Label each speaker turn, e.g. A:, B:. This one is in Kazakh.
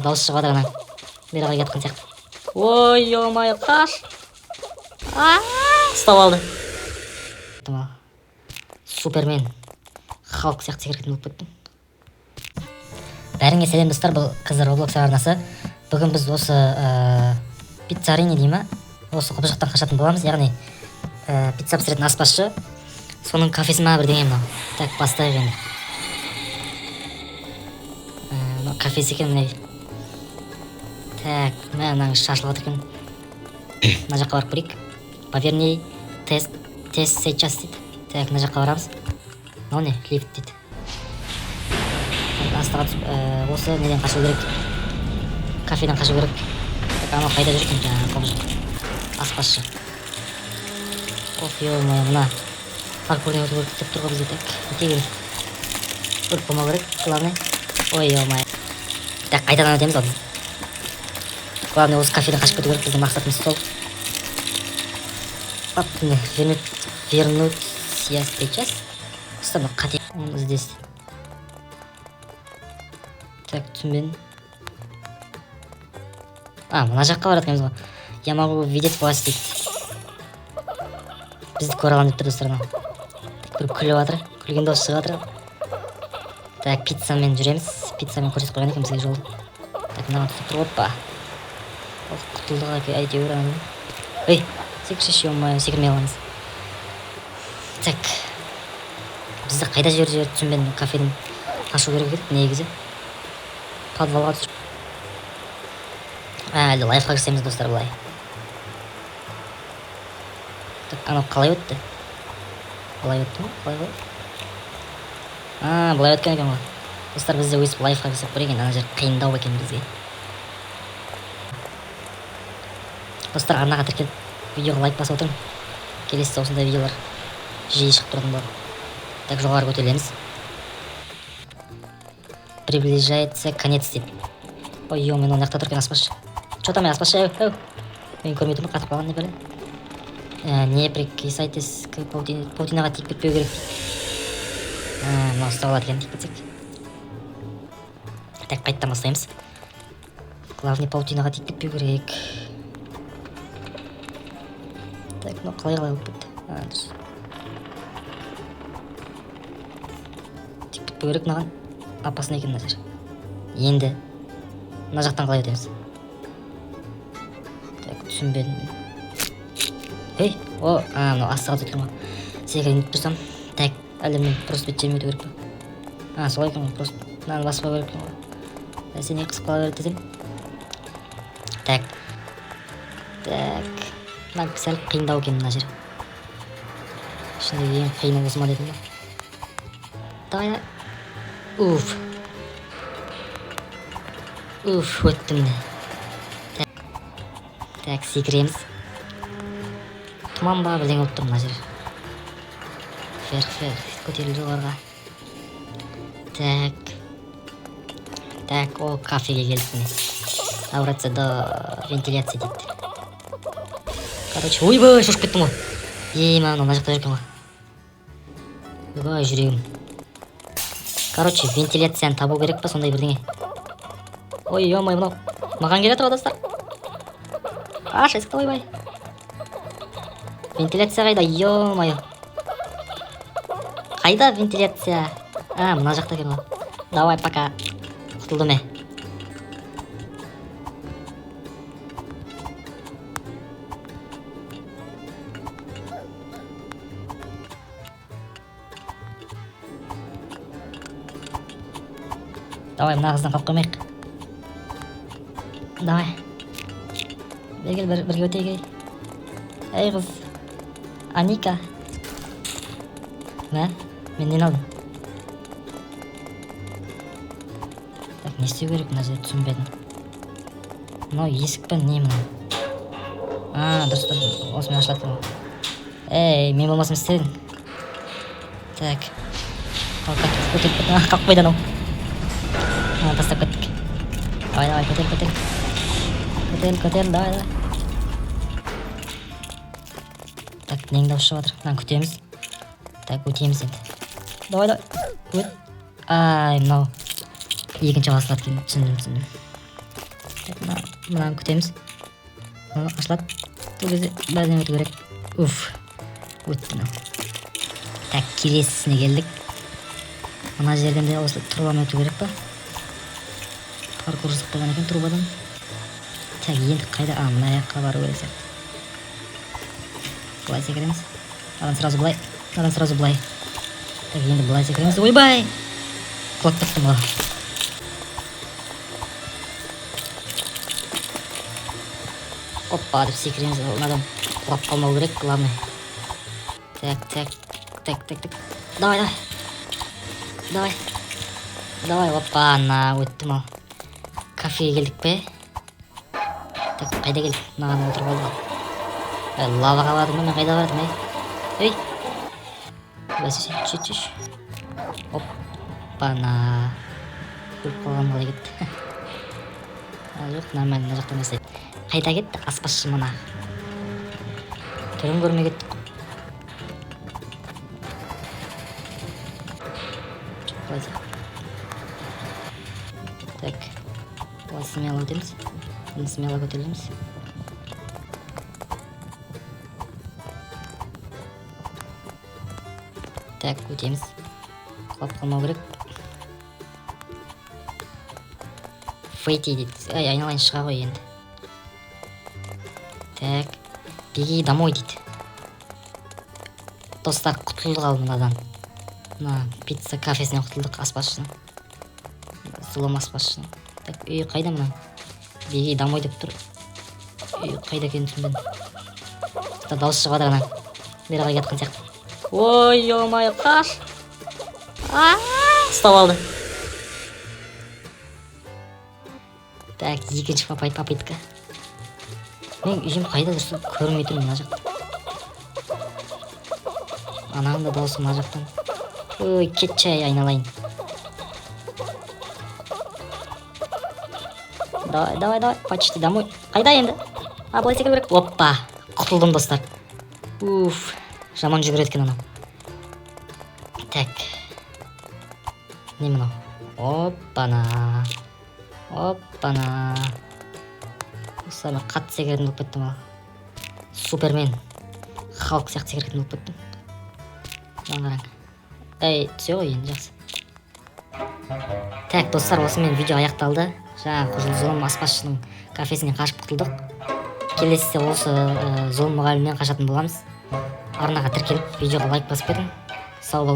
A: дауыс шығып жатыр ана. Бері қарай кеткен сияқты. Ой, ё-моё, қаш. Ұстап алды. Супермен. Халық сияқты секіретін болып кеттім. Бәріңе сәлем достар, бұл қыздар Roblox арнасы. Бүгін біз осы пиццарини дей ма? Осы құбыжықтан қашатын боламыз, яғни пицца пісіретін аспазшы. Соның кафесі ма бірдеңе мынау. Так, бастайық енді. Мынау кафесі екен міне. Так, мынаның шашылып жатыр екен. Мына жаққа барып көрейік. Поверни, тест сейчас дейді. Так, мына жаққа барамыз. Мынау не? Лифт дейді. Астыға түсіп, осы неден қашу керек? Кафеден қашу керек. Так, анау қайда жүр екен жаңағы құбыжық? Аспазшы. Оф, ё-моё, мына паркурный өту керек деп тұр ғой бізде. Так, өте керек. Өліп болмау керек, главный. Ой, ё-моё. Так, қайтадан өтеміз ғой. Главный осы кафеден қашып кету керек, біздің мақсатымыз сол. Оп, вернуть сейчас. Стоп, қате. Здесь. Так, түсінбедім. Мына жаққа баратқанымыз ғой. Я могу видеть вас дейді. Бізді көре алған деп тұр достар. Күліп жатыр. Күлген дауыс шығып жатыр. Так, пиццамен жүреміз. Пиццамен көрсетіп қойған екен бізге жолды. Так, мынаған тұтып тұр. Опа. Құтылдық әйтеуір. Ой, секірші, ё-моё, секірмей қаламыз. Так. Бізді қайда жіберді түсінбедім. Кафеден қашу керек еді негізі. Подвалға түсіп. Әлі лайфқа кірсеміз достар былай. Так, анау қалай өтті? Былай өтті ма? Былай өткен екен ғой. Достар, бізде өйсіп лайфқа кірсек көреген. Ана жер қиындау екен бізге. Достар, арнаға тіркеліп видеоға лайк басып отырмын. Келесі осындай видеолар жиі шығып тұратын болады. Так, жоғары көтерілеміз. Приближается конец деп. Ой, ё-моё, мына жақта тұр екен аспазшы. Чё там аспазшы? Мен көрмей тұрмын, қатып қалған не бәле. Не прикасайтесь к паутинаға тиіп кетпеу керек. Мынау ұстап алады екен, тиіп кетсек. Так, қайттан бастаймыз. Главный паутинаға тиіп кетпеу керек. Так, мынау қалай болып кетті. Дұрыс. Тиіп кетпеу керек мынаған. Апасын екен мына жер. Енді мына жақтан қалай өтеміз? Так, түсінбедім. Ей, мынау астыға түскен ғой. Секіріп өтіп тұрсам. Так, әлі мен просто беттерім өту керек пе? Солай екен ғой, просто мынаны басып қою керек ғой. Сен не қысып қала береді десем. Так. Мына сәл қиындау екен мына жер. Ішіндегі ең қиыны осы ма дедім ба? Давай. Уф, өттім де. Так, секіреміз. Тұман ба, бірдеңе болып тұр мына жер. Фер, көтеріл жоғарға. Так, о, кафеге келдік міне. Добраться до вентиляции дейді. Короче, ойбай, шошып кеттім ғой. Мына жақта жүрген ғой. Ойбай, жүрегім. Короче, вентиляцияны табу керек па, сондай бірдеңе. Ой, ё-моё, мынау маған келе тұр достар. Есікті, ойбай. Вентиляция қайда, ё-моё. Қайда вентиляция? Мына жақта екен ғой. Давай, пока. Құтылды ме? Давай, мына қыздан қалып қоймайық. Давай. Бірге өтейік. Ей қыз. Аника. Мен нені алдым? Так, не істеу керек мына жерде түсінбедім. Мынау есік пен не мынау? Дұрыс, осымен ашылады ғой. Ей, мен болмасын істедің. Так. Көтеріп кеттім. Қалып қойды анау. Тастап кеттік. Давай, көтер, давай. Так, нең дауыс шығып жатыр. Мынаны күтеміз. Так, өтеміз енді. Давай. Өт. Мынау екінші басылады екен. Түсіндім. Мынаны күтеміз. Ашылады. Бұл кезде бәрден өту керек. Өтті мынау. Так, келесісіне келдік. Мына жерден де осы трубамен өту керек па? Паркур жасап қойған екен трубадан. Так, енді қайда? Мына жаққа бару керек сияқты. Былай секіреміз. Адан сразу былай. Так, енді былай секіреміз. Ойбай! Құлап кеттім ғой. Опа, деп секіреміз. Онадан құлап қалмау керек, главное. Так. Давай, опа, өттім ал. Кафеге келдік бе? Так, қайда келдік? Мынаған отырып алды. Лаваға бардым ба? Мен қайда бардым, Ей! Түш. Оппана. Көріп қалған қалай кетті. Жоқ, нормально, мына жақтан жасайды. Қайда кетті? Аспазшы мына. Түрін көрмей кеттік. Так, олай смело өтеміз. Смело көтерілеміз. Так, өтеміз. Құлап қалмау керек. Фейти дейді. Айналайын шыға ғой енді. Так, беги домой дейді. Достар, құтылдық ал мынадан. Мына пицца кафесінен құтылдық, аспазшының. Зұлым аспазшының. Так, үй қайда мына? Беги домой деп тұр. Үй қайда екенін түсінбедім. Дауыс шығып жатыр ана. Бері қарай жатқан сияқты. Ой, омай, қаш. Ұстап алды. Так, екінші попытка. Мен үйім қайда дұрсы көрмей тұрмын мына жақта. Анаң да дауысы мына жақтан. Ой, кетші айналайын. Давай, почти домой. Қайда енді? Былай секіру керек. Оппа, құтылдым достар. Жаман жүгіреді екен анау. Так. Не мынау? Оппана. Осылай мен қатты секіретін болып кеттім ал. Супермен. Халық сияқты секіретін болып кеттім. Қараң. Түсе ғой енді жақсы. Так, достар, осымен видео аяқталды. Жаңағы зұлым аспазшының кафесінен қашып құтылдық. Келесіде осы зұлым мұғалімнен қашатын боламыз. Арнаға тіркеліп видеоға лайк басып кетің. Сау бол.